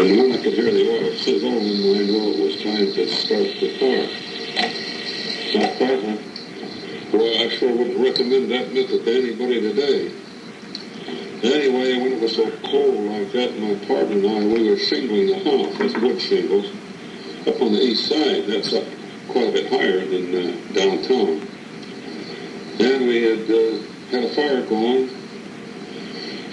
And when I could hear the oil sizzle, and I knew it was time to start the car. Not quite. Well, I sure wouldn't recommend that method to anybody today. Anyway, when it was so cold like that, my partner and I, we were shingling the house. That's wood shingles. Up on the east side, that's up quite a bit higher than downtown. And we had a fire going.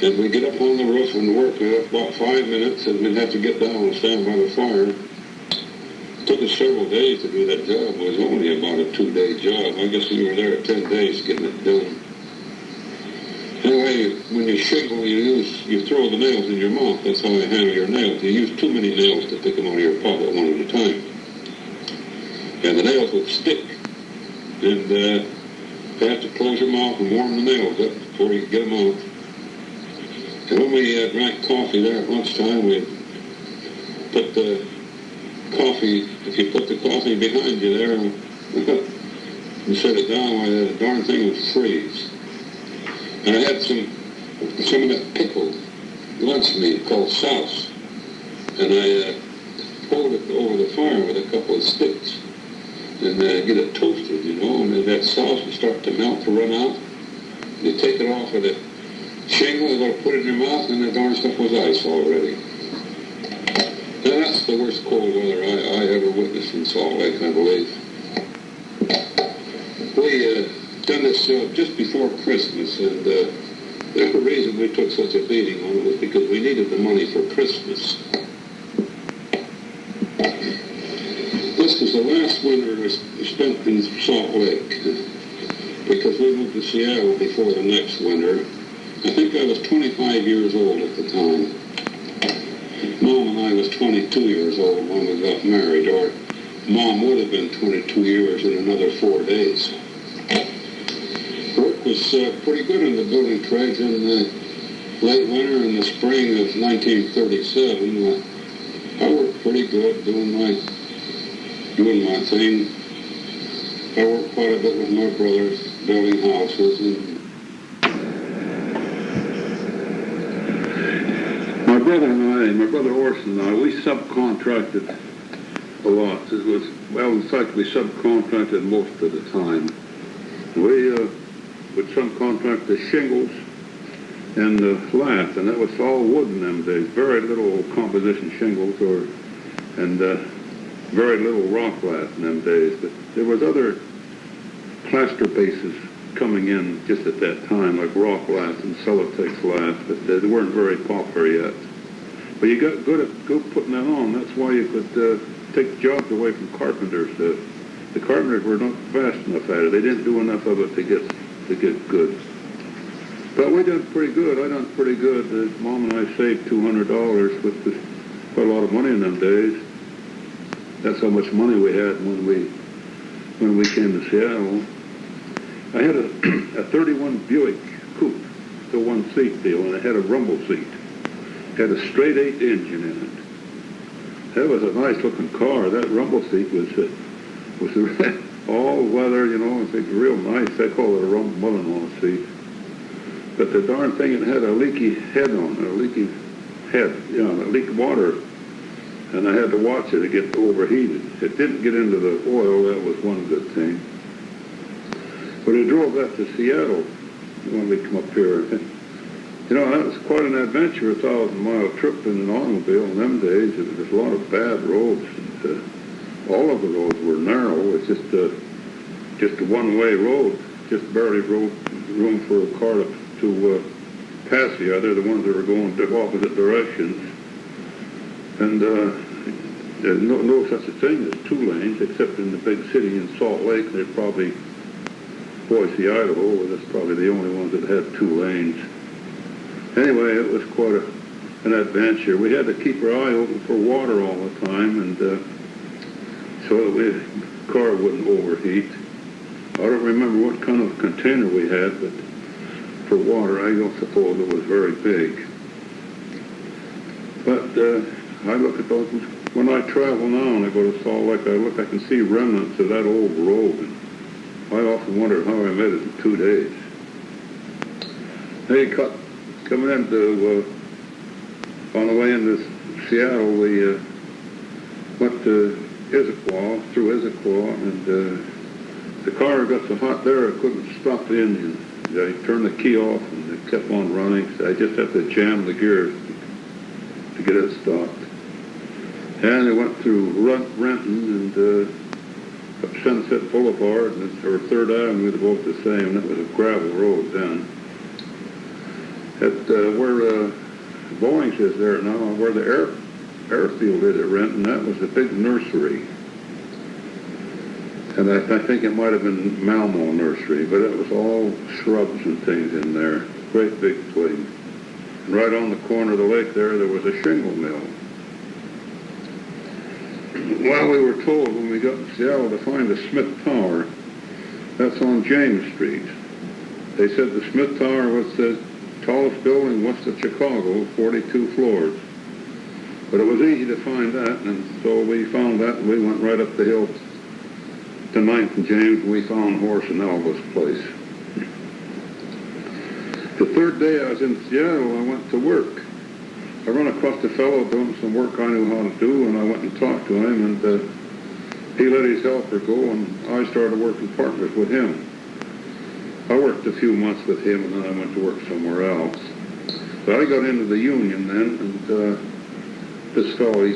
And we get up on the roof and work about 5 minutes, and we'd have to get down and stand by the fire. It took us several days to do that job. It was only about a 2-day job. I guess we were there 10 days getting it done. Anyway, when you shingle, you throw the nails in your mouth. That's how you handle your nails. You use too many nails to pick them out of your pocket one at a time. And the nails will stick. And you have to close your mouth and warm the nails up before you get them out. And when we drank coffee there at lunchtime, we put the coffee, if you put the coffee behind you there and set it down, the darn thing would freeze. And I had some of that pickled lunch meat called sauce. And I pulled it over the fire with a couple of sticks and get it toasted, and then that sauce would start to melt, to run out. You take it off of the shingle, you got to put it in your mouth, and the darn stuff was ice already. Now, that's the worst cold weather I ever witnessed in Salt Lake, I believe. We done this just before Christmas, and the reason we took such a beating on it was because we needed the money for Christmas. This was the last winter I spent in Salt Lake, because we moved to Seattle before the next winter. I think I was 25 years old at the time. Mom and I was 22 years old when we got married, or Mom would have been 22 years in another 4 days. Work was pretty good in the building trades in the late winter and the spring of 1937. I worked pretty good doing my thing. I worked quite a bit with my brothers, building houses. And my brother Orson and I, we subcontracted a lot. In fact, we subcontracted most of the time. We would subcontract the shingles and the lath, and that was all wood in them days. Very little composition shingles and very little rock lath in them days. But there was other plaster bases coming in just at that time, like rock lath and Celotex lath, but they weren't very popular yet. But you got good at putting that on. That's why you could take jobs away from carpenters. The carpenters were not fast enough at it. They didn't do enough of it to get good. But we did pretty good. I done pretty good. Mom and I saved $200, which was quite a lot of money in them days. That's how much money we had when we came to Seattle. I had a 31 Buick coupe, the one-seat deal, and it had a rumble seat. It had a straight 8 engine in it. That was a nice-looking car. That rumble seat was all weather, it was real nice. They call it a mother-in-law seat. But the darn thing, it had a leaky head on it, it leaked water. And I had to watch it to get overheated. It didn't get into the oil. That was one good thing. But I drove that to Seattle when we come up here. That was quite an adventure, a 1,000-mile trip in an automobile in them days. There was a lot of bad roads. And, all of the roads were narrow. It's just a one-way road. Just barely room for a car to pass the other. The ones that were going opposite directions. And there's no such a thing as 2 lanes, except in the big city in Salt Lake. There's probably Boise, Idaho, where that's probably the only ones that had 2 lanes. Anyway, it was quite an adventure. We had to keep our eye open for water all the time, and so that the car wouldn't overheat. I don't remember what kind of container we had, but for water, I don't suppose it was very big. But I look at those, when I travel now and I go to Salt Lake, I can see remnants of that old road, and I often wonder how I made it in 2 days. Hey, coming into, on the way into Seattle, we went to through Issaquah, and the car got so hot there I couldn't stop the engine. I turned the key off and it kept on running, so I just had to jam the gears to get it stopped. And I went through Renton and up Sunset Boulevard, and or Third Avenue, they're both the same. That was a gravel road then. At where Boeing's is there now, where the airfield is at Renton, that was a big nursery. And I think it might have been Malmo Nursery, but it was all shrubs and things in there. Great big place. And right on the corner of the lake there was a shingle mill. Well, we were told when we got to Seattle to find the Smith Tower. That's on James Street. They said the Smith Tower was the tallest building west of Chicago, 42 floors. But it was easy to find that, and so we found that, and we went right up the hill to 9th and James, and we found Horse and Elva's place. The third day I was in Seattle, I went to work. I run across a fellow doing some work I knew how to do, and I went and talked to him, and he let his helper go, and I started working partners with him. I worked a few months with him, and then I went to work somewhere else. But I got into the union then, and this fellow, he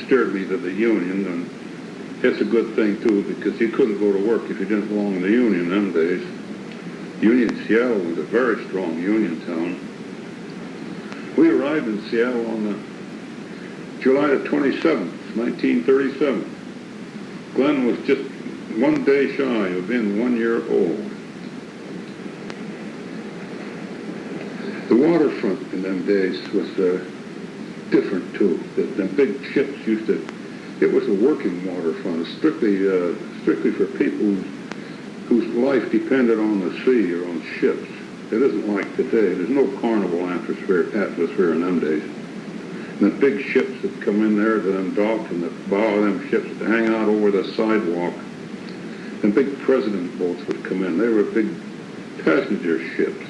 steered me to the union, and it's a good thing, too, because you couldn't go to work if you didn't belong in the union them days. Union Seattle was a very strong union town. We arrived in Seattle on July the 27th, 1937. Glenn was just 1 day shy of being 1 year old. The waterfront in them days was different, too. The big ships used to, it was a working waterfront, strictly for people whose life depended on the sea or on ships. It isn't like today. There's no carnival atmosphere in them days. And the big ships that come in there to them dock, and the bow of them ships that hang out over the sidewalk, and big president boats would come in. They were big passenger ships.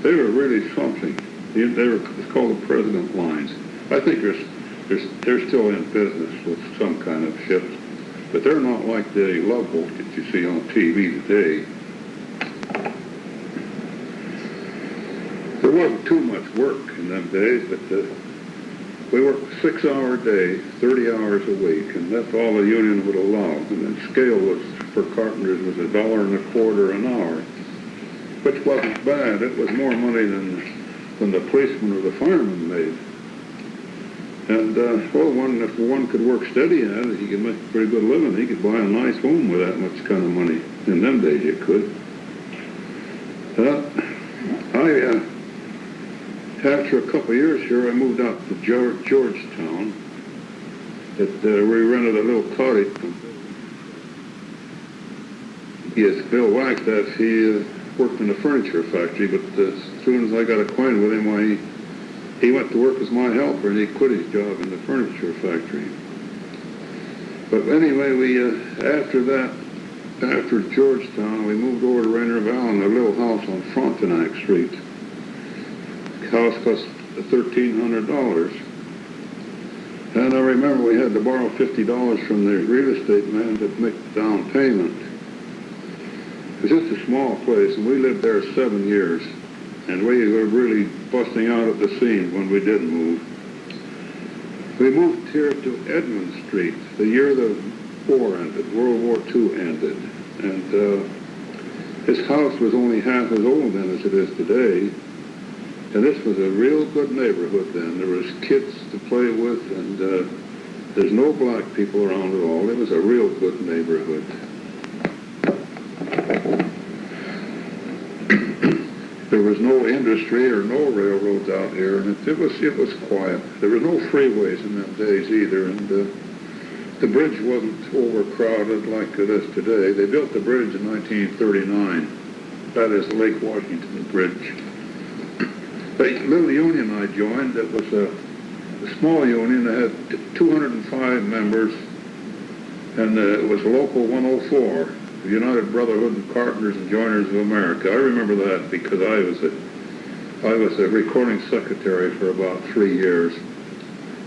They were really something. It's called the President Lines. I think they're still in business with some kind of ships, but they're not like the love boat that you see on TV today. There wasn't too much work in them days, but we worked a 6-hour day, 30 hours a week, and that's all the union would allow. And the scale was, for carpenters, was $1.25 an hour, which wasn't bad. It was more money than the policeman or the fireman made. And, if one could work steady at it, he could make a pretty good living. He could buy a nice home with that much kind of money. In them days, you could. After a couple of years here, I moved out to Georgetown. We rented a little cottage. Yes, Bill Wagstaff, he worked in a furniture factory, but as soon as I got acquainted with him, he went to work as my helper, and he quit his job in the furniture factory. But anyway, after Georgetown, we moved over to Rainier Valley in a little house on Frontenac Street. The house cost $1,300. And I remember we had to borrow $50 from the real estate man to make the down payment. It was just a small place, and we lived there 7 years. And we were really busting out at the seams when we did move. We moved here to Edmund Street the year the war ended, World War II ended. And this house was only half as old then as it is today. And this was a real good neighborhood then. There was kids to play with, and there's no black people around at all. It was a real good neighborhood. There was no industry or no railroads out here, and it was quiet. There were no freeways in them days either, and the bridge wasn't overcrowded like it is today. They built the bridge in 1939. That is Lake Washington Bridge. The little union I joined, that was a small union that had 205 members, and it was Local 104. The United Brotherhood of Carpenters and Joiners of America. I remember that because I was a recording secretary for about 3 years.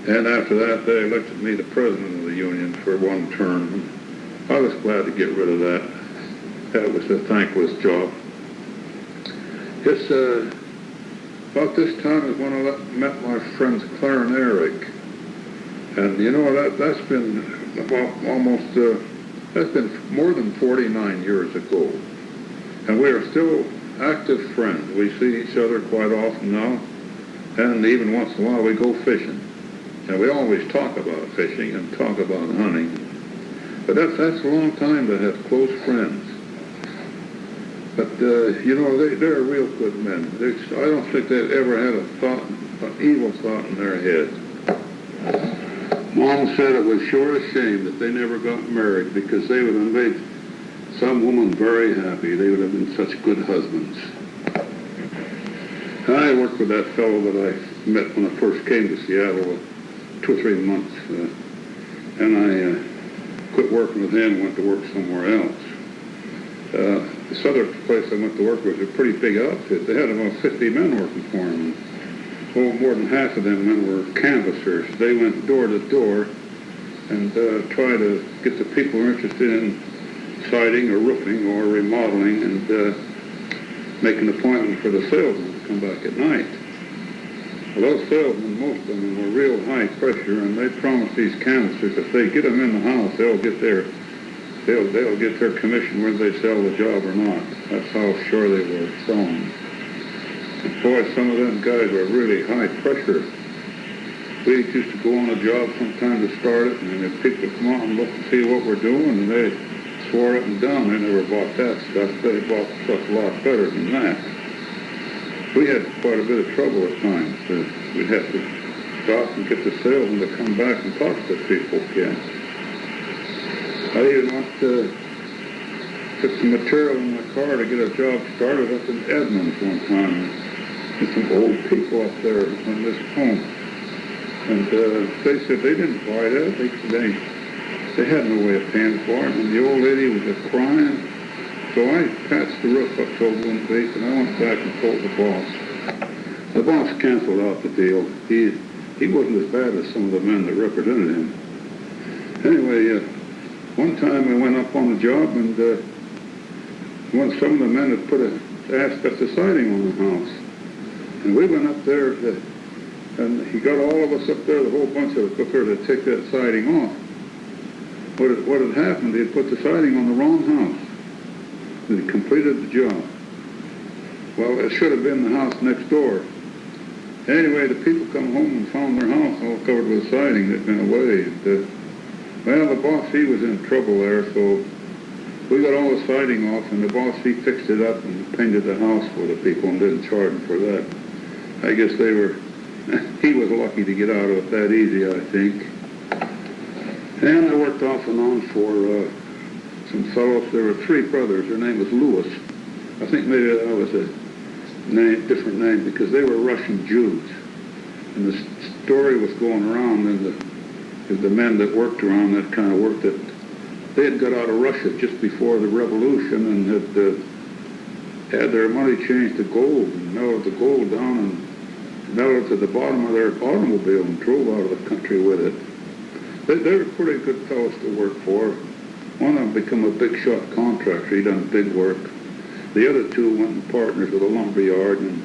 And after that, they elected me the president of the union for one term. I was glad to get rid of that. That was a thankless job. It's about this time is when I met my friends Claire and Eric. And you know, that's been about almost, that's been more than 49 years ago. And we are still active friends. We see each other quite often now. And even once in a while we go fishing. And we always talk about fishing and talk about hunting. But that's a long time to have close friends. But, you know, they're real good men. I don't think they've ever had an evil thought in their head. Mom said it was sure a shame that they never got married because they would have made some woman very happy. They would have been such good husbands. I worked with that fellow that I met when I first came to Seattle 2 or 3 months. And I quit working with him and went to work somewhere else. This other place I went to work with was a pretty big outfit. They had about 50 men working for them. Oh, more than half of them men were canvassers. They went door to door and tried to get the people who were interested in siding or roofing or remodeling and make an appointment for the salesman to come back at night. Well, those salesmen, most of them were real high pressure, and they promised these canvassers if they get them in the house, they'll get their commission whether they sell the job or not. That's how sure they were of selling. Boy, some of them guys were really high pressure. We used to go on a job sometime to start it, and if people come out and look and see what we're doing, and they swore up and down they never bought that stuff. They bought stuff a lot better than that. We had quite a bit of trouble at times. We'd have to stop and get the salesman to come back and talk to people again. I even went to put some material in my car to get a job started up in Edmonds one time. There's some old people up there on this home. And they said they didn't buy that. They had no way of paying for it. And the old lady was just crying. So I patched the roof up to one week, and I went back and told the boss. The boss canceled out the deal. He wasn't as bad as some of the men that represented him. Anyway, one time I went up on the job, and some of the men had put asbestos siding on the house. And we went up there, and he got all of us up there, the whole bunch of us up there to take that siding off. What had happened, he had put the siding on the wrong house. And he completed the job. Well, it should have been the house next door. Anyway, the people come home and found their house all covered with siding that had been away. And, well, the boss, he was in trouble there, so we got all the siding off, and the boss, he fixed it up and painted the house for the people and didn't charge them for that. I guess he was lucky to get out of it that easy, I think. And I worked off and on for some fellows. There were 3 brothers. Their name was Lewis. I think maybe that was a different name because they were Russian Jews. And the story was going around, and the men that worked around that kind of work that they had got out of Russia just before the revolution and had their money changed to gold and melted the gold down and melted to the bottom of their automobile and drove out of the country with it. They were pretty good fellows to work for. One of them became a big shot contractor. He done big work. The other 2 went and partners with a lumber yard, and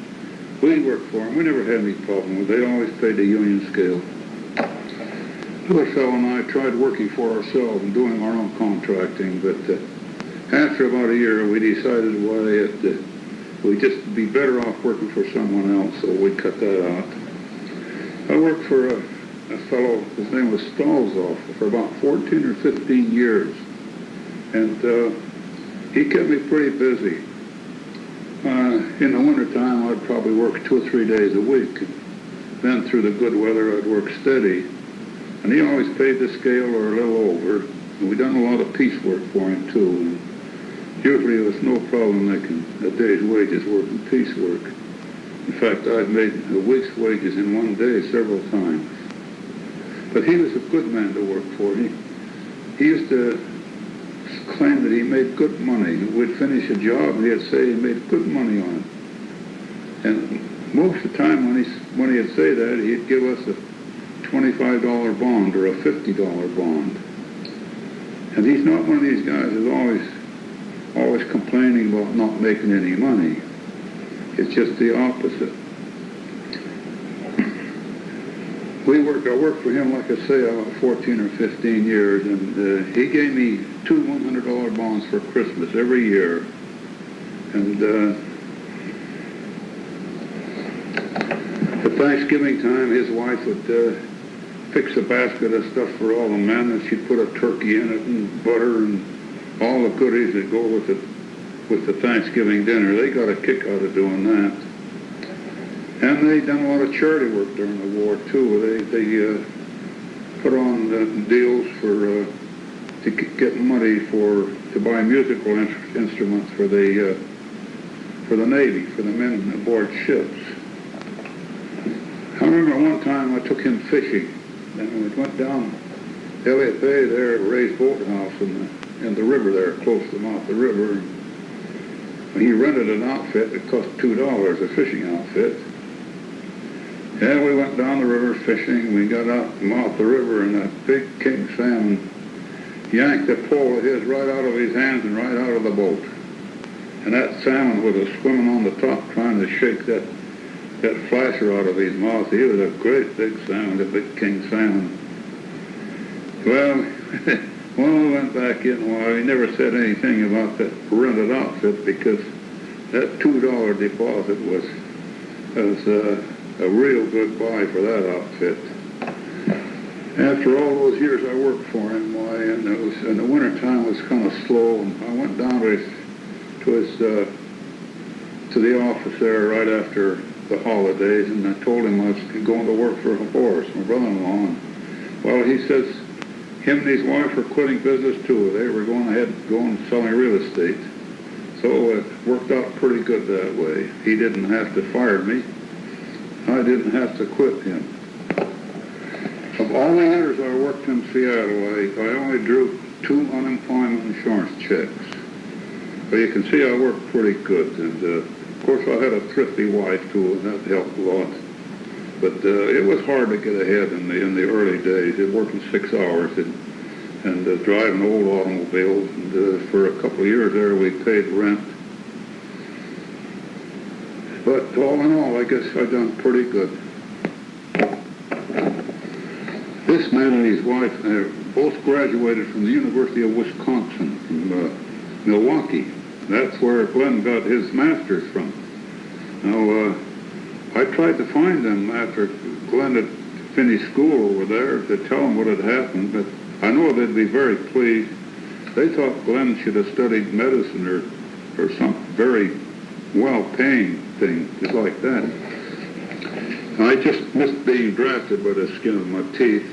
we worked for them. We never had any problem with it. They always paid the union scale. Another fellow and I tried working for ourselves and doing our own contracting, but after about a year, we decided we'd just be better off working for someone else, so we cut that out. I worked for a fellow, his name was Stalzoff, for about 14 or 15 years. And he kept me pretty busy. In the wintertime, I'd probably work 2 or 3 days a week. Then through the good weather, I'd work steady. And he always paid the scale or a little over. And we done a lot of piecework for him, too. And usually it was no problem making a day's wages working piecework. In fact, I've made a week's wages in one day several times. But he was a good man to work for. He used to claim that he made good money. We'd finish a job and he'd say he made good money on it. And most of the time when he'd say that, he'd give us a $20 $25 bond or a $50 bond. And he's not one of these guys who's always complaining about not making any money. It's just the opposite. I worked for him, like I say, about 14 or 15 years, and he gave me 2 $100 bonds for Christmas every year. And at Thanksgiving time, his wife would fix a basket of stuff for all the men, and she'd put a turkey in it and butter and all the goodies that go with the Thanksgiving dinner. They got a kick out of doing that. And they done a lot of charity work during the war too. They put on deals to get money to buy musical instruments for the Navy, for the men aboard ships. I remember one time I took him fishing, and we went down Elliott Bay there at Ray's Boathouse in the river there, close to the mouth of the river. And he rented an outfit that cost $2, a fishing outfit. And we went down the river fishing. We got out the mouth of the river, and that big king salmon yanked the pole of his right out of his hands and right out of the boat. And that salmon was swimming on the top trying to shake that flasher out of his mouth. He was a great big salmon, a big king salmon. Well, when we went back in, he never said anything about that rented outfit, because that $2 deposit was a real good buy for that outfit. After all those years I worked for him, and it was in the wintertime, it was kind of slow, and I went down to the office there right after the holidays, and I told him I was going to work for Horace, my brother-in-law. Well, he says him and his wife were quitting business too. They were going selling real estate. So it worked out pretty good that way. He didn't have to fire me. I didn't have to quit him. Of all the years I worked in Seattle, I only drew 2 unemployment insurance checks. But you can see I worked pretty good. And of course I had a thrifty wife too, and that helped a lot. But it was hard to get ahead in the early days. Working 6 hours and driving old automobiles. And for a couple of years there, we paid rent. But all in all, I guess I done pretty good. This man and his wife both graduated from the University of Wisconsin, from Milwaukee. That's where Glenn got his master's from. Now, I tried to find them after Glenn had finished school over there to tell them what had happened, but I know they'd be very pleased. They thought Glenn should have studied medicine or some very well-paying thing, just like that. I just missed being drafted by the skin of my teeth.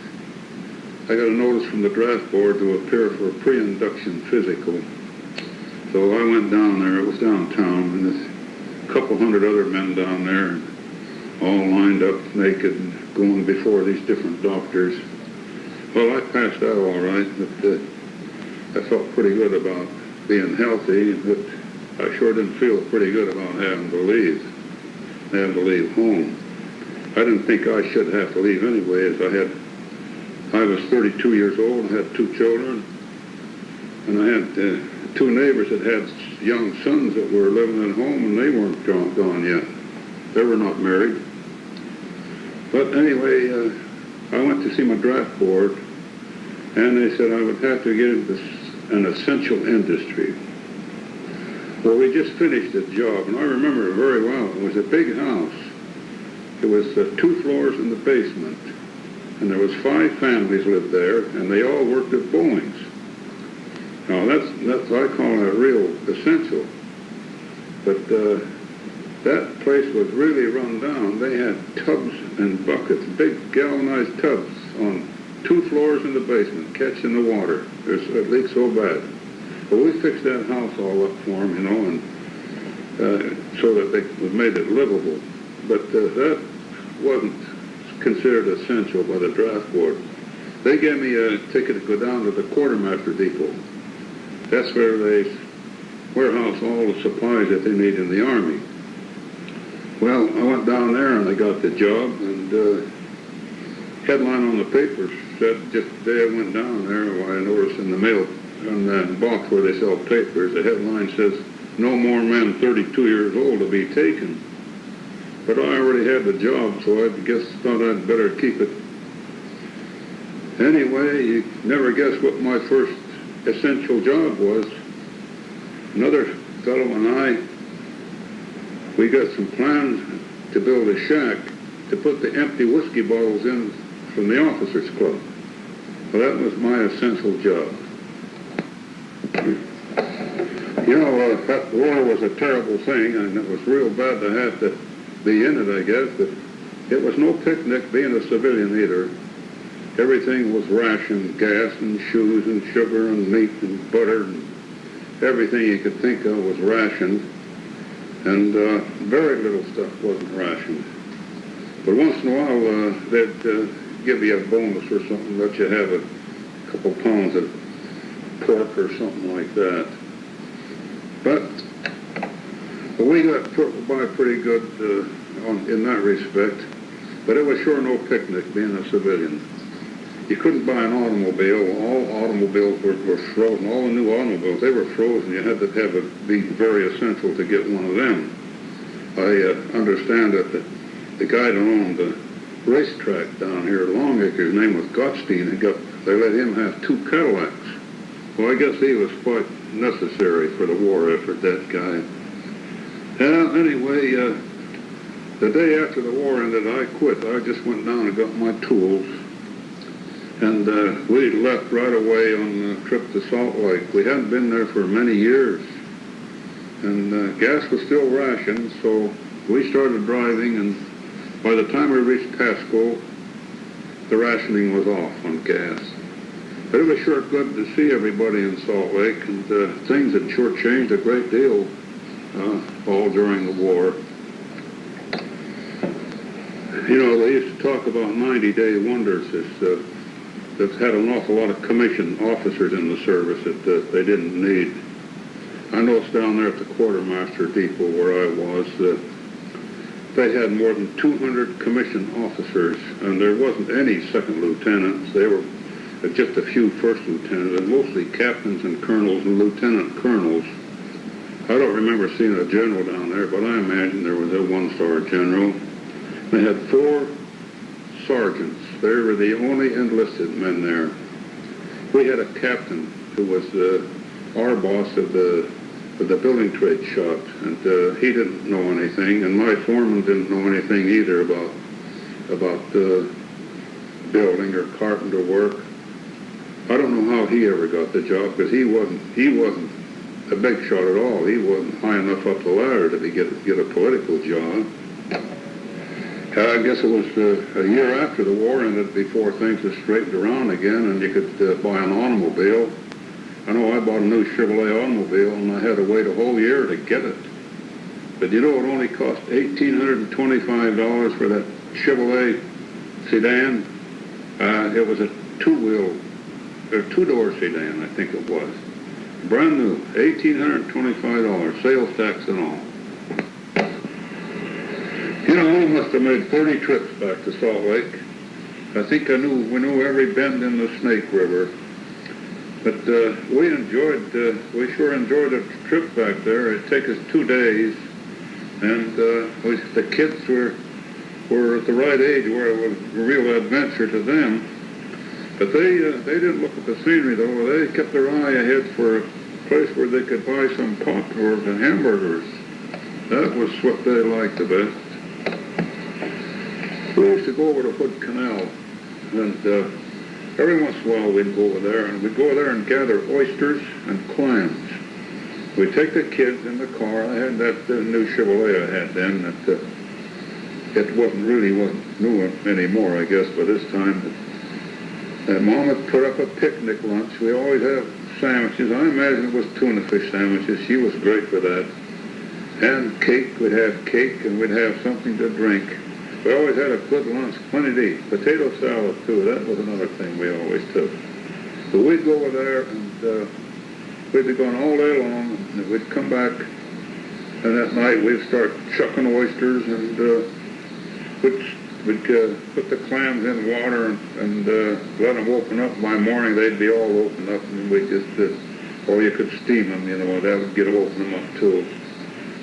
I got a notice from the draft board to appear for a pre-induction physical. So I went down there. It was downtown, and there's a couple hundred other men down there, all lined up naked and going before these different doctors. Well, I passed that all right, but I felt pretty good about being healthy, but I sure didn't feel pretty good about having to leave home. I didn't think I should have to leave anyway, as I was 32 years old and had 2 children, and I had 2 neighbors that had young sons that were living at home, and they weren't gone yet. They were not married. But anyway, I went to see my draft board, and they said I would have to get into an essential industry. Well, we just finished the job, and I remember it very well. It was a big house. It was 2 floors in the basement, and there was 5 families lived there, and they all worked at Boeing's. Now, that's I call that real essential. But that place was really run down. They had tubs and buckets, big galvanized tubs on 2 floors in the basement, catching the water. It leaked so bad. But we fixed that house all up for them, and so that they made it livable. But that wasn't considered essential by the draft board. They gave me a ticket to go down to the quartermaster depot. That's where they warehouse all the supplies that they need in the Army. Well, I went down there and I got the job, and headline on the paper said, just the day I went down there, I noticed in the mail, on that box where they sell papers, the headline says, "No more men 32 years old to be taken." But I already had the job, so I guess thought I'd better keep it. Anyway, you never guess what my first essential job was. Another fellow and I, we got some plans to build a shack to put the empty whiskey bottles in from the officers' club. Well, that was my essential job. You know, that war was a terrible thing, and it was real bad to have to be in it, I guess, but it was no picnic being a civilian either. Everything was rationed, gas and shoes and sugar and meat and butter, and everything you could think of was rationed, and very little stuff wasn't rationed. But once in a while, they'd give you a bonus or something, let you have a couple pounds of pork or something like that. But we got by pretty good in that respect. But it was sure no picnic being a civilian. You couldn't buy an automobile. All automobiles were frozen. All the new automobiles, they were frozen. You had to have it be very essential to get one of them. I understand that the guy that owned the racetrack down here at Longacre, his name was Gottstein, and they let him have 2 Cadillacs. Well, I guess he was quite necessary for the war effort, that guy. Anyway, the day after the war ended, I quit. I just went down and got my tools. And we left right away on the trip to Salt Lake. We hadn't been there for many years. And gas was still rationed, so we started driving, and by the time we reached Pasco, the rationing was off on gas. But it was sure good to see everybody in Salt Lake, and things had sure changed a great deal all during the war. You know, they used to talk about 90-day wonders. That's had an awful lot of commissioned officers in the service that they didn't need. I noticed down there at the quartermaster depot where I was, they had more than 200 commissioned officers, and there wasn't any second lieutenants. They were just a few first lieutenants, and mostly captains and colonels and lieutenant colonels. I don't remember seeing a general down there, but I imagine there was a one-star general. They had 4 sergeants. They were the only enlisted men there. We had a captain who was our boss of the building trade shop, and he didn't know anything, and my foreman didn't know anything either about building or carpenter work. I don't know how he ever got the job, because he wasn't a big shot at all. He wasn't high enough up the ladder to get a political job. I guess it was a year after the war ended before things were straightened around again, and you could buy an automobile. I know I bought a new Chevrolet automobile, and I had to wait a whole year to get it. But you know, it only cost $1,825 for that Chevrolet sedan. It was a two-door sedan, I think it was. Brand new, $1,825, sales tax and all. You know, we must have made 30 trips back to Salt Lake. I think we knew every bend in the Snake River. But we sure enjoyed the trip back there. It'd take us 2 days, and the kids were at the right age where it was a real adventure to them. But they didn't look at the scenery though. They kept their eye ahead for a place where they could buy some popcorn and hamburgers. That was what they liked the best. We used to go over to Hood Canal, and every once in a while we'd go over there, and we'd go there and gather oysters and clams. We'd take the kids in the car. I had that new Chevrolet I had then. It wasn't new anymore, I guess, by this time. And Mom had put up a picnic lunch. We always have sandwiches. I imagine it was tuna fish sandwiches. She was great for that. And cake. We'd have cake, and we'd have something to drink. We always had a good lunch, plenty to eat. Potato salad, too. That was another thing we always took. So we'd go over there, and we'd be going all day long, and we'd come back, and at night we'd start shucking oysters, and we'd we'd put the clams in water and let them open up. By morning, they'd be all opened up, and we'd just, or you could steam them, you know, that would get open them up too.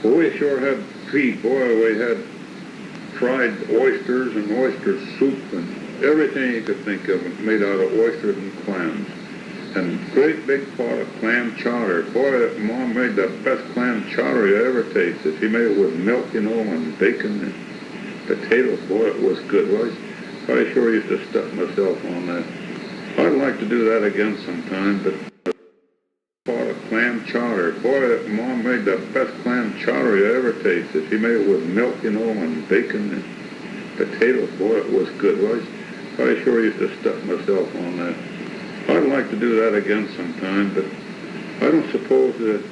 Well, we sure had feed. Boy, we had fried oysters and oyster soup and everything you could think of made out of oysters and clams. And great big pot of clam chowder. Boy, Mom made the best clam chowder you ever tasted. She made it with milk, you know, and bacon and potatoes. Boy, it was good. Well, I sure used to stuff myself on that. I'd like to do that again sometime, but pot of clam chowder. Boy, Mom made the best clam chowder you ever tasted. She made it with milk, you know, and bacon and potatoes. Boy, it was good. Well, I sure used to stuff myself on that. I'd like to do that again sometime, but I don't suppose that,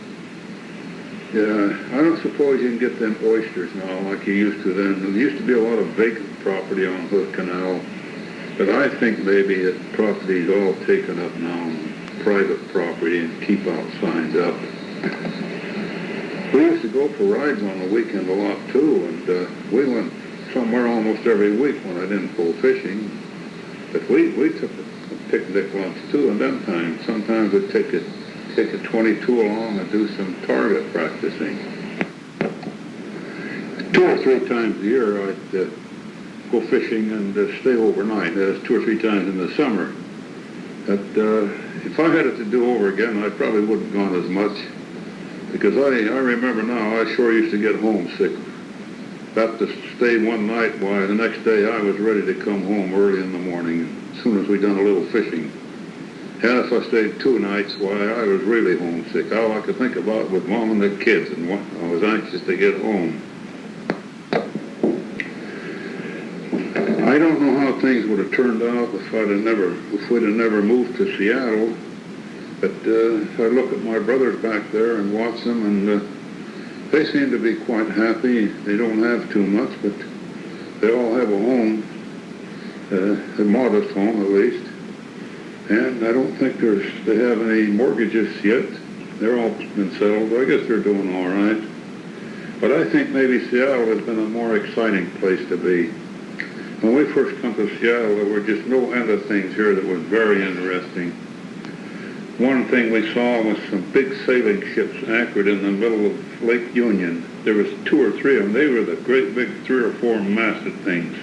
I don't suppose you can get them oysters now like you used to then. There used to be a lot of vacant property on Hood Canal, but I think maybe that property's all taken up now, private property, and keep out signs up. We used to go for rides on the weekend a lot too, and we went somewhere almost every week when I didn't go fishing. But we took a picnic lunch too, and then times sometimes we'd take a 22 along and do some target practicing. 2 or 3 times a year I'd go fishing and stay overnight. That is 2 or 3 times in the summer. But if I had it to do over again, I probably wouldn't have gone as much, because I remember now I sure used to get homesick. About to stay one night, why the next day I was ready to come home early in the morning as soon as we'd done a little fishing. And if I stayed 2 nights, why I was really homesick. All I could think about was Mom and the kids, and I was anxious to get home. I don't know how things would have turned out if we'd have never moved to Seattle. But I look at my brothers back there and watch them, and they seem to be quite happy. They don't have too much, but they all have a home, a modest home at least. And I don't think they have any mortgages yet. They're all been settled. I guess they're doing all right. But I think maybe Seattle has been a more exciting place to be. When we first come to Seattle, there were just no end of things here that was very interesting. One thing we saw was some big sailing ships anchored in the middle of Lake Union. There was 2 or 3 of them. They were the great big 3 or 4 masted things.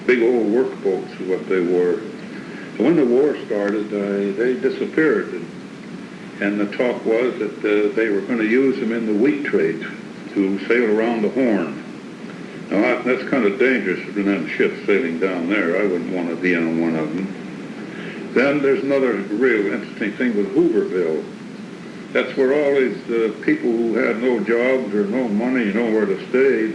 Big old workboats is what they were. So when the war started, they disappeared. And the talk was that they were going to use them in the wheat trade to sail around the Horn. Now, that's kind of dangerous for them ships sailing down there. I wouldn't want to be on one of them. Then there's another real interesting thing with Hooverville. That's where all these people who had no jobs or no money, nowhere to stay,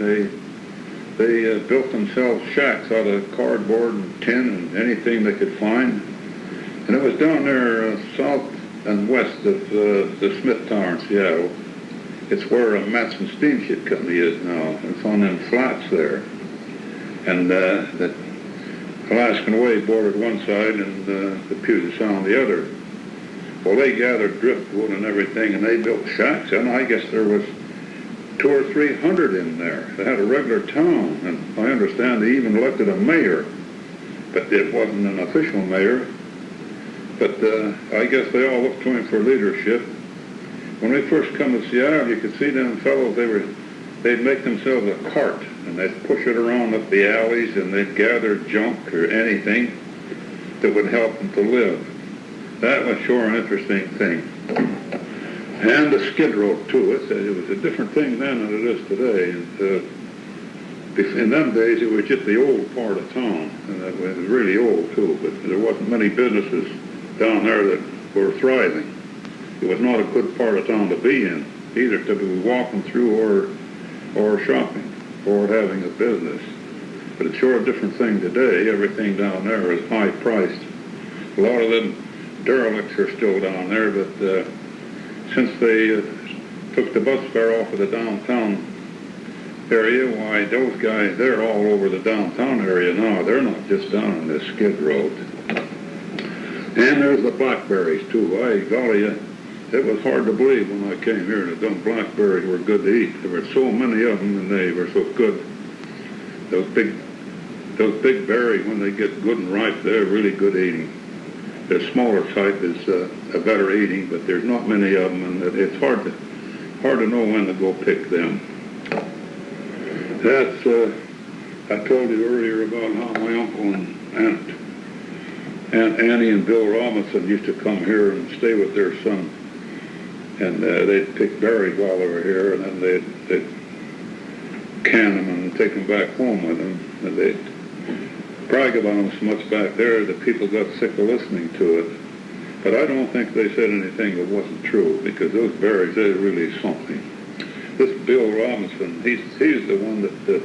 they built themselves shacks out of cardboard and tin and anything they could find. And it was down there south and west of the Smith Tower in Seattle. It's where a Matson Steamship Company is now. It's on them flats there. And that Alaskan Way bordered one side and the Puget Sound the other. Well, they gathered driftwood and everything, and they built shacks, and I guess there was 200 or 300 in there. They had a regular town, and I understand they even elected a mayor, but it wasn't an official mayor. But I guess they all looked to him for leadership. When we first come to Seattle, you could see them fellows, they'd make themselves a cart, and they'd push it around up the alleys, and they'd gather junk or anything that would help them to live. That was sure an interesting thing. And the skid row, too. It was a different thing then than it is today. And, in them days, it was just the old part of town, and it was really old, too, but there wasn't many businesses down there that were thriving. It was not a good part of town to be in, either to be walking through or shopping or having a business. But it's sure a different thing today. Everything down there is high priced. A lot of them derelicts are still down there, but since they took the bus fare off of the downtown area, why, those guys, they're all over the downtown area now. They're not just down on this skid road. And there's the blackberries, too. Golly, it was hard to believe when I came here that them blackberries were good to eat. There were so many of them, and they were so good. Those big Those big berries, when they get good and ripe, they're really good eating. The smaller type is a better eating, but there's not many of them, and it's hard to know when to go pick them. That's, I told you earlier about how my uncle and Aunt Annie and Bill Robinson used to come here and stay with their son, and they'd pick berries while they were here, and then they'd can them and take them back home with them, and they'd brag about them so much back there that people got sick of listening to it. But I don't think they said anything that wasn't true, because those berries, they're really something. This Bill Robinson, he's the one that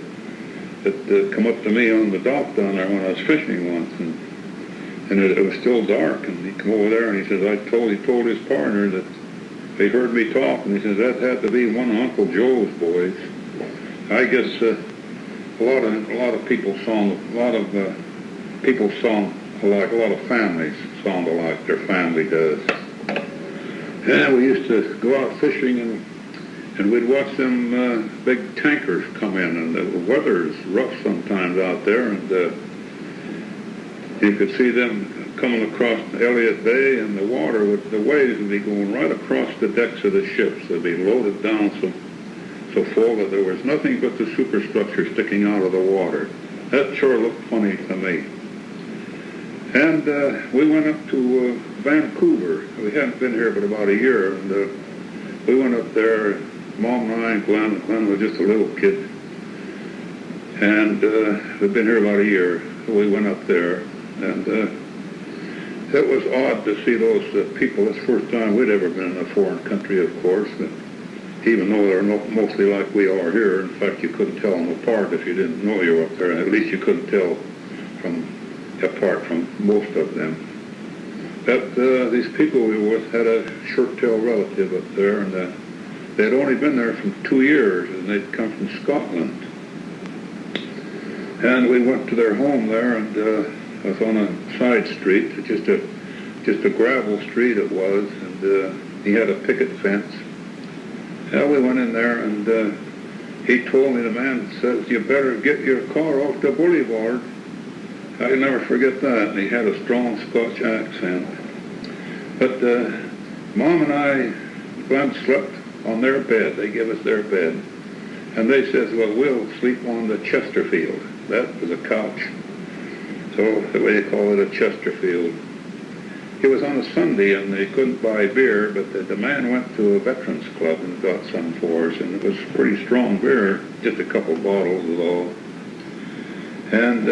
come up to me on the dock down there when I was fishing once, and it was still dark, and he come over there and he says, he told his partner that he heard me talk, and he says, that had to be one of Uncle Joe's boys. I guess a lot of people song alike. A lot of families sound alike. Their family does. And we used to go out fishing, and we'd watch them big tankers come in, and the weather's rough sometimes out there, and you could see them coming across Elliott Bay, and the waves would be going right across the decks of the ships. They'd be loaded down so full that there was nothing but the superstructure sticking out of the water. That sure looked funny to me. And we went up to Vancouver. We hadn't been here but about a year, and we went up there, Mom and I, and Glenn was just a little kid. And we'd been here about a year. We went up there, and it was odd to see those people. It's the first time we'd ever been in a foreign country, of course, even though they're mostly like we are here. In fact, you couldn't tell them apart if you didn't know you were up there. At least you couldn't tell apart from most of them. But these people we were with had a short-tailed relative up there, and they'd only been there for 2 years, and they'd come from Scotland. And we went to their home there, and it was on a side street, just a gravel street it was, and he had a picket fence. Well, we went in there, and he told me, the man says, you better get your car off the boulevard. I'll never forget that. And he had a strong Scotch accent. But Mom and I, Glenn, slept on their bed. They gave us their bed. And they said, well, we'll sleep on the Chesterfield. That was a couch. So the way they call it, a Chesterfield. It was on a Sunday, and they couldn't buy beer, but the man went to a veterans club and got some for us, and it was pretty strong beer, just a couple bottles though. And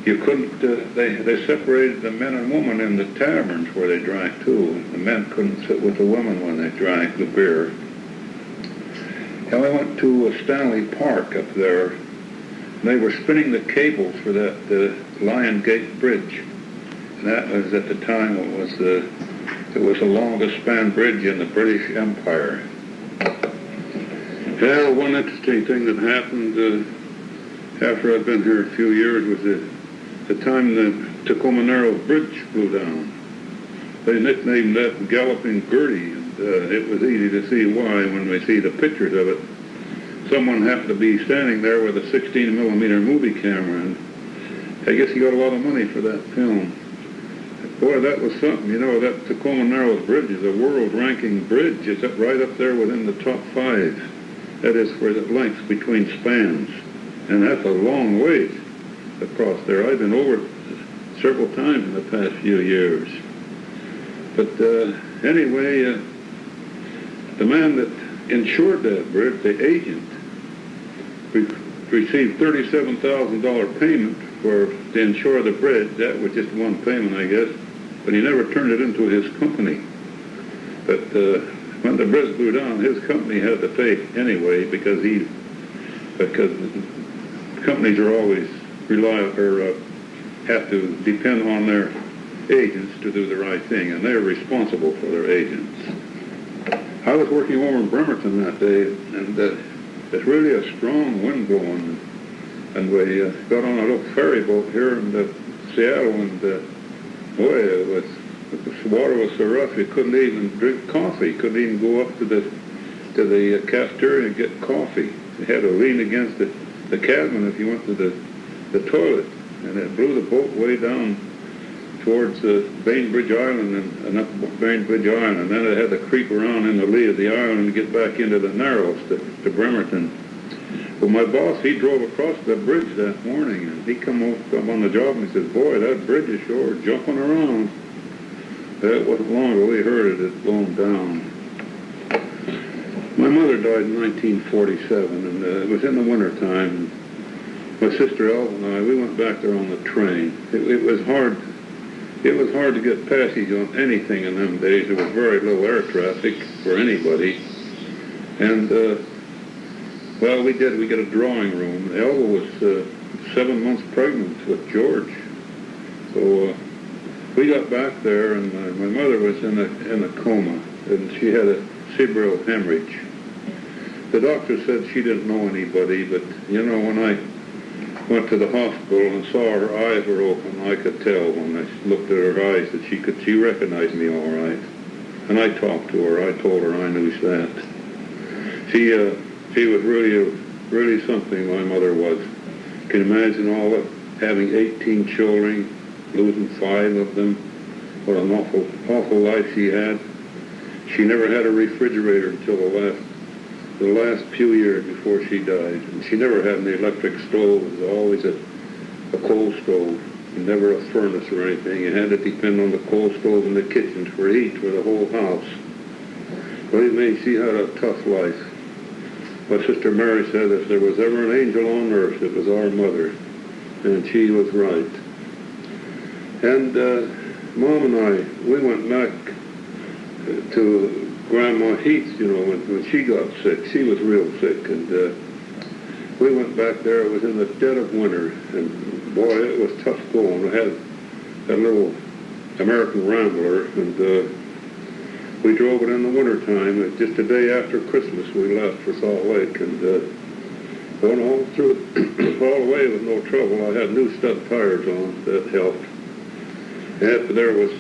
you couldn't, they separated the men and women in the taverns where they drank too. The men couldn't sit with the women when they drank the beer. And we went to Stanley Park up there, and they were spinning the cables for that Lion Gate Bridge. And that was, at the time, it was the longest span bridge in the British Empire. Well, one interesting thing that happened after I'd been here a few years was the time the Tacoma Narrows Bridge blew down. They nicknamed that Galloping Gertie, and it was easy to see why when we see the pictures of it. Someone happened to be standing there with a 16mm movie camera, and I guess he got a lot of money for that film. Boy, that was something. You know, that Tacoma Narrows Bridge is a world-ranking bridge. It's right up there within the top 5. That is for the length between spans. And that's a long ways across there. I've been over several times in the past few years. But anyway, the man that insured that bridge, the agent, received $37,000 payment to insure the bridge. That was just one payment, I guess. But he never turned it into his company. But when the bridge blew down, his company had to pay anyway, because companies are always have to depend on their agents to do the right thing, and they're responsible for their agents. I was working over in Bremerton that day, and it's really a strong wind blowing, and we got on a little ferry boat here in Seattle, and boy, the water was so rough you couldn't even drink coffee. You couldn't even go up to the cafeteria and get coffee. You had to lean against the cabin if you went to the toilet, and it blew the boat way down towards Bainbridge Island and up Bainbridge Island. And then it had to creep around in the lee of the island and get back into the Narrows to Bremerton. Well, my boss, he drove across the bridge that morning, and he come on the job and he says, "Boy, that bridge is sure jumping around." It wasn't long ago we heard it had blown down. My mother died in 1947, and it was in the wintertime. My sister Elva and I, we went back there on the train. It was hard. It was hard to get passage on anything in them days. There was very little air traffic for anybody. And, well, we got a drawing room. Elva was 7 months pregnant with George. So we got back there, and my mother was in a coma, and she had a cerebral hemorrhage. The doctor said she didn't know anybody, but, you know, when I went to the hospital and saw her eyes were open, I could tell when I looked at her eyes that she recognized me all right. And I talked to her. I told her I knew that. She was really something, my mother was. Can you imagine all that, having 18 children, losing 5 of them? What an awful life she had. She never had a refrigerator until the last few years before she died. And she never had an electric stove. It was always a coal stove, and never a furnace or anything. You had to depend on the coal stove in the kitchen for heat for the whole house. Believe me, she had a tough life. My sister Mary said if there was ever an angel on earth, it was our mother. And she was right. And Mom and I, we went back to Grandma Heath's, you know, when she got sick. She was real sick, and we went back there. It was in the dead of winter, and boy, it was tough going. We had that little American Rambler, and we drove it in the wintertime. Just a day after Christmas, we left for Salt Lake, and going all through, all the way with no trouble. I had new stud tires on. That helped. And there was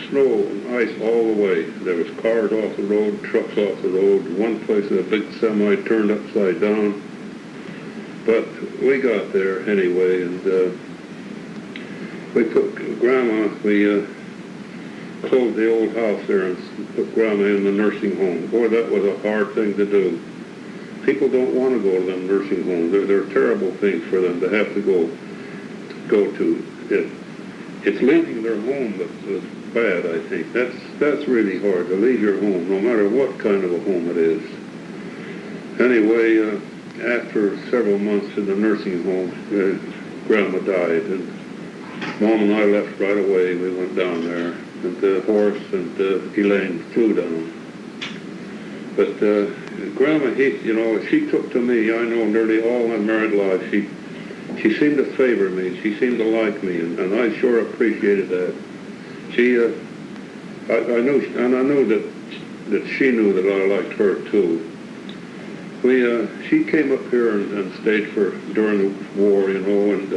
snow and ice all the way. There was cars off the road, trucks off the road. One place a big semi turned upside down. But we got there anyway, and we put Grandma, we closed the old house there and put Grandma in the nursing home. Boy, that was a hard thing to do. People don't want to go to them nursing homes. They're terrible things for them to have to go to. It's leaving their home that was bad, I think. That's really hard, to leave your home, no matter what kind of a home it is. Anyway, after several months in the nursing home, Grandma died, and Mom and I left right away. We went down there, and Horace and Elaine flew down. But Grandma, you know, she took to me, I know nearly all my married life, she seemed to favor me. She seemed to like me, and I sure appreciated that. I know that she knew that I liked her too. She came up here and stayed during the war, you know, and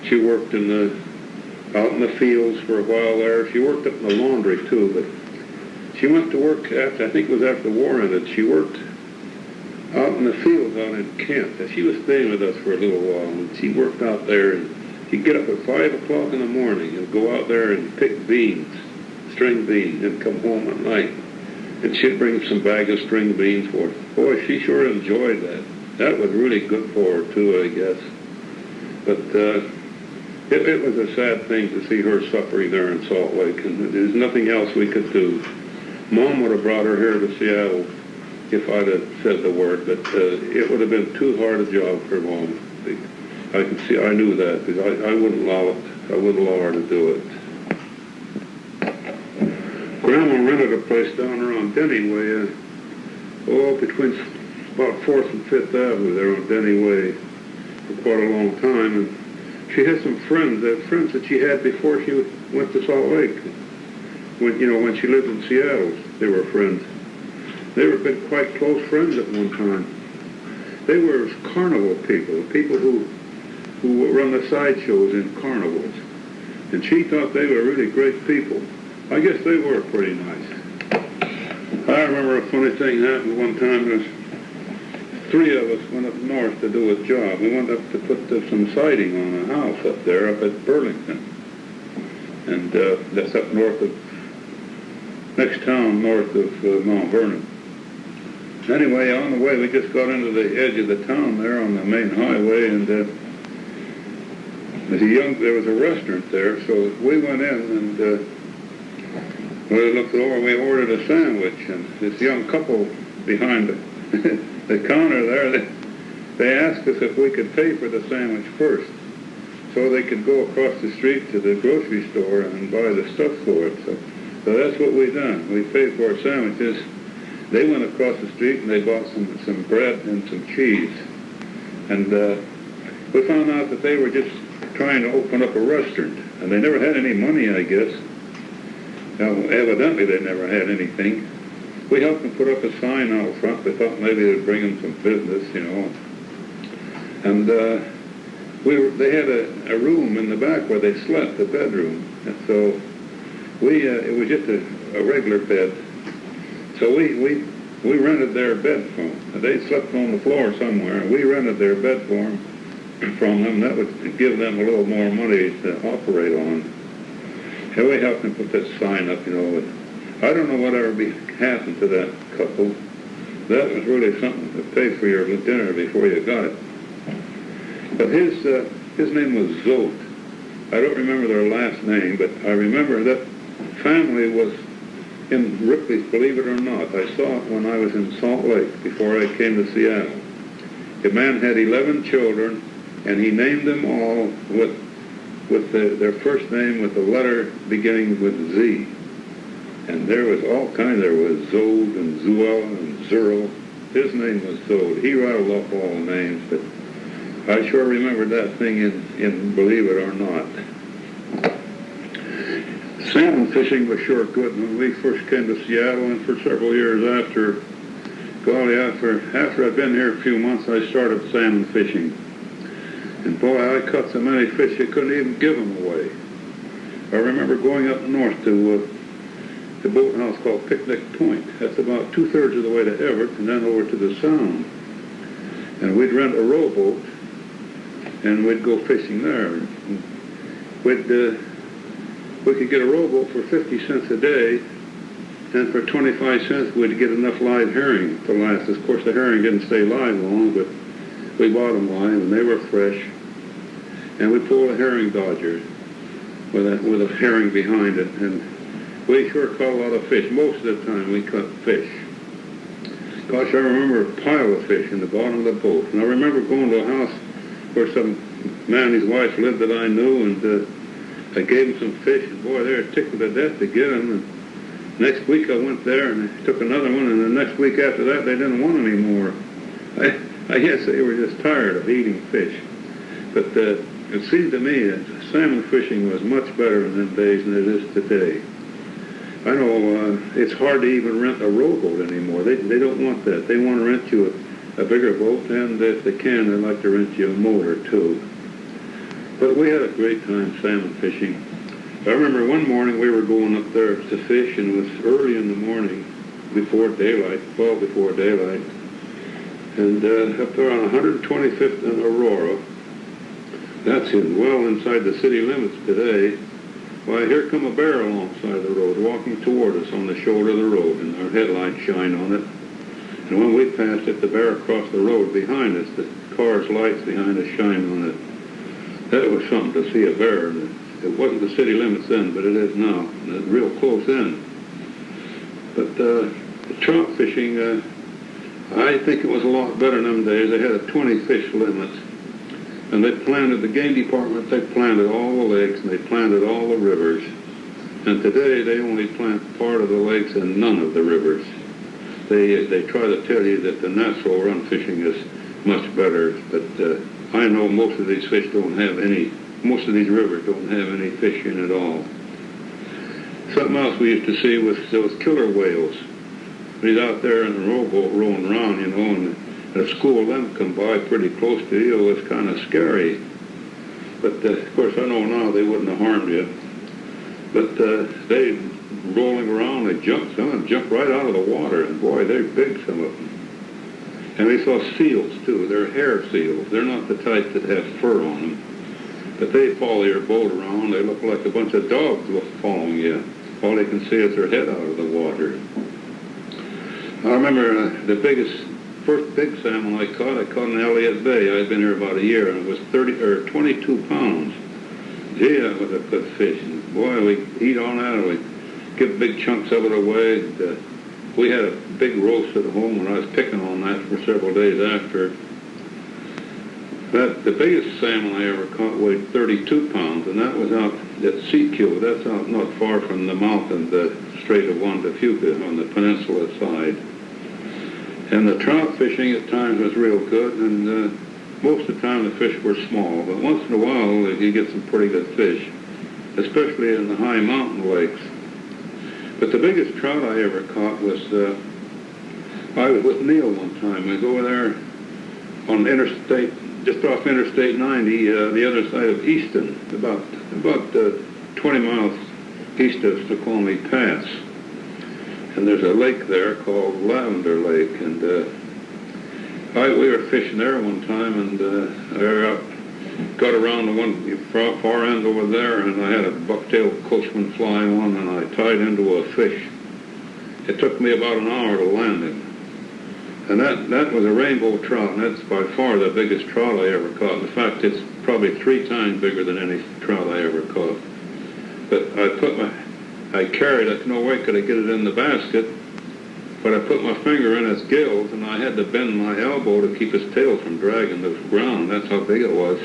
she worked out in the fields for a while there. She worked up in the laundry too, but she went to work I think it was after the war ended. She worked out in the fields out in Kent. She was staying with us for a little while, and she worked out there, and she'd get up at 5 o'clock in the morning and go out there and pick beans, string beans, and come home at night. And she'd bring some bag of string beans for us. Boy, she sure enjoyed that. That was really good for her too, I guess. But it was a sad thing to see her suffering there in Salt Lake, and there's nothing else we could do. Mom would have brought her here to Seattle if I'd have said the word, but it would have been too hard a job for Mom. I knew that, because I wouldn't allow her to do it. Grandma rented a place down around Denny Way, between about 4th and 5th Avenue there on Denny Way for quite a long time, and she had some friends that she had before she went to Salt Lake. When she lived in Seattle, they were friends. They were been quite close friends at one time. They were carnival people who run the sideshows in carnivals. And she thought they were really great people. I guess they were pretty nice. I remember a funny thing happened one time. three of us went up north to do a job. We went up to put some siding on a house up there, up at Burlington. And that's up north of, next town north of Mount Vernon. Anyway, on the way, we just got into the edge of the town there on the main highway, and there was a restaurant there, so we went in and we looked over, we ordered a sandwich, and this young couple behind the counter there, they asked us if we could pay for the sandwich first, so they could go across the street to the grocery store and buy the stuff for it. So that's what we done. We paid for our sandwiches. They went across the street and they bought some bread and some cheese. And we found out that they were just trying to open up a restaurant. And they never had any money, I guess. Now, evidently they never had anything. We helped them put up a sign out front. We thought maybe it would bring them some business, you know. And they had a room in the back where they slept, a bedroom. And so it was just a regular bed. So we rented their bed from them. They slept on the floor somewhere, and we rented their bed from them. That would give them a little more money to operate on. And we helped them put this sign up, you know. I don't know whatever happened to that couple. That was really something to pay for your dinner before you got it. But his name was Zote. I don't remember their last name, but I remember that family was in Ripley's, believe it or not. I saw it when I was in Salt Lake before I came to Seattle. The man had 11 children, and he named them all with their first name with the letter beginning with Z. And there was all kinds. There was Zode and Zuel and Zerl. His name was Zode. He rattled off all the names, but I sure remember that thing in believe it or not. Salmon fishing was sure good when we first came to Seattle, and for several years after. Golly, after I'd been here a few months, I started salmon fishing. And boy, I caught so many fish you couldn't even give them away. I remember going up north to the boat house called Picnic Point. That's about 2/3 of the way to Everett, and then over to the Sound. And we'd rent a rowboat, and we'd go fishing there. We could get a rowboat for 50 cents a day, and for 25 cents we'd get enough live herring to last us. Of course, the herring didn't stay live long, but we bought them live, and they were fresh. And we pulled a herring dodger with a herring behind it, and we sure caught a lot of fish. Most of the time we caught fish. Gosh, I remember a pile of fish in the bottom of the boat. And I remember going to a house where some man and his wife lived that I knew, and I gave them some fish, and boy, they were tickled to death to get them. And next week I went there and I took another one, and the next week after that they didn't want any more. I guess they were just tired of eating fish. But it seemed to me that salmon fishing was much better in them days than it is today. I know it's hard to even rent a rowboat anymore. They don't want that. They want to rent you a bigger boat, and if they can, they'd like to rent you a motor too. But we had a great time salmon fishing. I remember one morning we were going up there to fish, and it was early in the morning, before daylight, well before daylight. And up there on 125th and Aurora, that's well inside the city limits today. Why, here come a bear alongside the road, walking toward us on the shoulder of the road, and our headlights shine on it. And when we passed it, the bear crossed the road behind us. The car's lights behind us shine on it. That was something to see a bear. And it wasn't the city limits then, but it is now. And it's real close in. But the trout fishing, I think it was a lot better in them days. They had a 20 fish limit. And they planted, the game department, they planted all the lakes and they planted all the rivers. And today they only plant part of the lakes and none of the rivers. They try to tell you that the natural run fishing is much better, but I know most of these fish don't have any, most of these rivers don't have any fish in at all. Something else we used to see was those killer whales. He's out there in the rowboat rowing around, you know, and a school of them come by pretty close to you. It was kind of scary. But, of course, I know now they wouldn't have harmed you. But they rolling around, some of them jump right out of the water. And, boy, they're big, some of them. And we saw seals, too. They're hair seals. They're not the type that have fur on them. But they follow your boat around. They look like a bunch of dogs following you. All they can see is their head out of the water. I remember the first big salmon I caught in Elliott Bay. I'd been here about a year, and it was 22 pounds. Gee, that was a good fish. And boy, we eat on that, and we give big chunks of it away. And, we had a big roast at home, and I was picking on that for several days after. The biggest salmon I ever caught weighed 32 pounds, and that was out at Seakill. That's out not far from the mouth of the Strait of Juan de Fuca on the peninsula side. And the trout fishing at times was real good, and most of the time the fish were small, but once in a while you get some pretty good fish, especially in the high mountain lakes. But the biggest trout I ever caught was, I was with Neil one time. We go over there on interstate, just off Interstate 90, the other side of Easton, about 20 miles east of Snoqualmie Pass. And there's a lake there called Lavender Lake, and we were fishing there one time, and I got around the one far end over there, and I had a bucktail coachman flying on, and I tied into a fish. It took me about an hour to land him. And that was a rainbow trout, and that's by far the biggest trout I ever caught. In fact, it's probably 3 times bigger than any trout I ever caught. But I carried it, no way could I get it in the basket, but I put my finger in its gills, and I had to bend my elbow to keep his tail from dragging the ground. That's how big it was.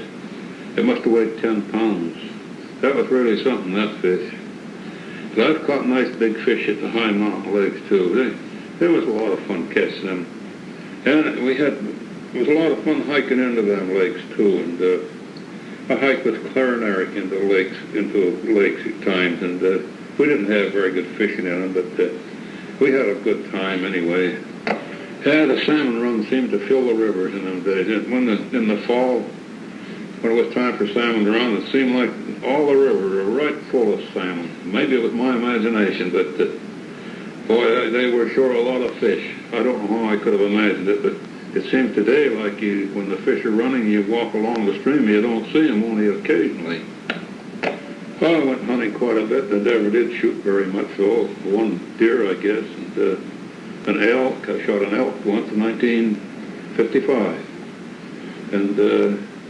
It must have weighed 10 pounds. That was really something, that fish. But I've caught nice big fish at the high mountain lakes, too. There was a lot of fun catching them. And it was a lot of fun hiking into them lakes, too. And I hiked with Clarinaric into lakes at times, and we didn't have very good fishing in them, but we had a good time anyway. Yeah, the salmon run seemed to fill the rivers in them days. And in the fall, when it was time for salmon to run, it seemed like all the rivers were right full of salmon. Maybe it was my imagination, but boy, they were sure a lot of fish. I don't know how I could have imagined it, but it seems today like when the fish are running, you walk along the stream, you don't see them, only occasionally. Well, I went hunting quite a bit and never did shoot very much, so one deer, I guess, and an elk. I shot an elk once in 1955. And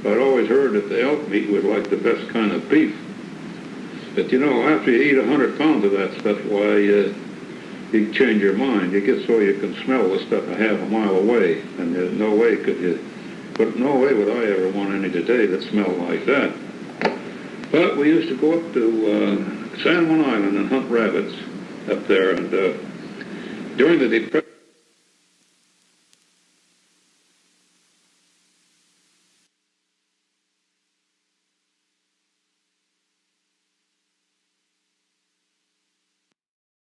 I'd always heard that the elk meat was like the best kind of beef. But, after you eat 100 pounds of that stuff, why, you change your mind. You get so you can smell the stuff a half a mile away, and there's no way no way would I ever want any today that smelled like that. But we used to go up to San Juan Island and hunt rabbits up there, and during the Depression,